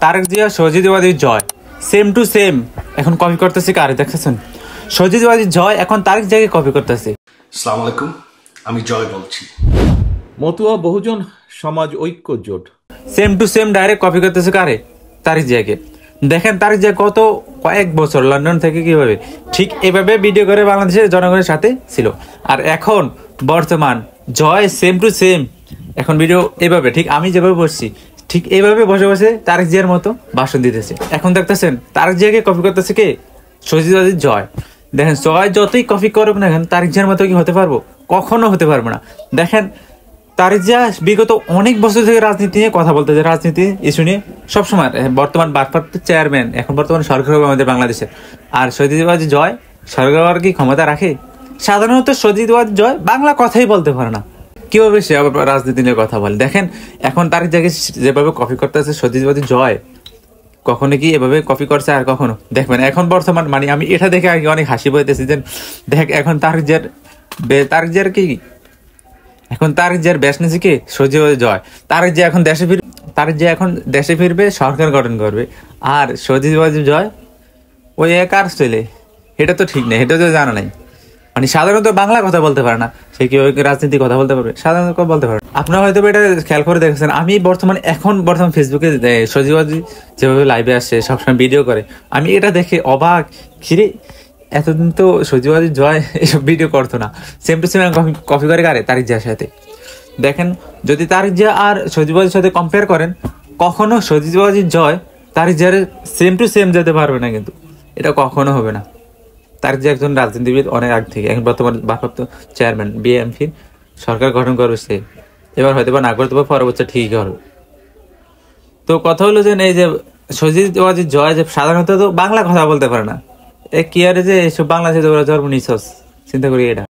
Tarique Zia Sajid Wazir Joy same to same এখন copy করতেছে কারে দেখতেছেন? সজিদ ওয়াজির জয় এখন তারেক জিয়াকে কপি করতেছে। আসসালামু আলাইকুম, আমি জয় বলছি। মতুয়া বহুজন সমাজ ঐক্য জোট same to same direct copy করতেছে কারে? তারেক জিয়াকে। দেখেন তারেক জিয়া কত কয়েক বছর লন্ডন থেকে কিভাবে ঠিক এভাবে ভিডিও করে বাংলাদেশের জনগণের সাথে ছিল, আর এখন বর্তমান জয় সেম টু সেম এখন ভিডিও এভাবে ঠিক আমি যেভাবে বসছি ঠিক এইভাবে বসে বসে তারেক জিয়ার মতো ভাষণ দিতেছে। এখন দেখতেছেন তারেক জিয়াকে কপি করতেছে কে? সজিদ ওয়াজির জয়। দেখেন জয় যতই কপি করুক না কেন তারেক জিয়ার মতো কি হতে পারবো? কখনো হতে পারবো না। দেখেন তারেক জিয়া বিগত অনেক বছর থেকে রাজনীতি নিয়ে কথা বলতেছে, রাজনীতি ইস্যু নিয়ে সবসময়। বর্তমান ভারপ্রাপ্ত চেয়ারম্যান, এখন বর্তমান সরকার হবে আমাদের বাংলাদেশের। আর সজিদ ওয়াজির জয় সরকার হওয়ার কি ক্ষমতা রাখে? সাধারণত সজিদ ওয়াজির জয় বাংলা কথাই বলতে পারে না, কিভাবে সে আবার রাজনীতি নিয়ে কথা বলে? দেখেন এখন তারেক জিয়াকে যেভাবে কপি করতেছে সজিদ ওয়াজির জয়, কখনো কি এভাবে কপি করছে? আর কখনো দেখবেন এখন বর্তমান মানে আমি এটা দেখে আর কি অনেক হাসি পাইতেছি যে দেখ এখন তারেক জিয়ার কি এখন তারেক জিয়ার বেশনেছি কে? সজিদ ওয়াজির জয়। তারেক জিয়া এখন দেশে ফিরবে, সরকার গঠন করবে, আর সজিদ ওয়াজির জয় ওই এক আর চলে। এটা তো ঠিক নেই, এটা তো জানা নাই। মানে সাধারণত বাংলা কথা বলতে পারে না, সে কি রাজনীতি কথা বলতে পারবে? সাধারণত কথা বলতে পারে। আপনারা হয়তো এটা খেয়াল করে দেখেছেন, আমি বর্তমান ফেসবুকে সজিদ ওয়াজির যেভাবে লাইভে আসে সবসময় ভিডিও করে, আমি এটা দেখে অবাক, খিরে এতদিন তো সজিদ ওয়াজির জয় এসব ভিডিও করতো না, সেম টু সেম কপি করে কারে? তারেক জিয়ার সাথে। দেখেন যদি তারেক জিয়া আর সজিদ ওয়াজির সাথে কম্পেয়ার করেন, কখনো সজিদ ওয়াজির জয় তারেক জিয়ার সেম টু সেম যেতে পারবে না, কিন্তু এটা কখনো হবে না। তারেক জিয়া একজন রাজনীতিবিদ অনেক আগ থেকে, এখন বর্তমান ভারপ্রাপ্ত চেয়ারম্যান, বিএনপির সরকার গঠন করবে সে। এবার হয়তো বা না করতে পারে, পরবর্তী ঠিকই করবে। তো কথা হলো যে এই যে সজিদ ওয়াজির জয় যে সাধারণত তো বাংলা কথা বলতে পারে না, এ কি আরে যে এসব বাংলাদেশে জন্ম নিছস চিন্তা করি এটা।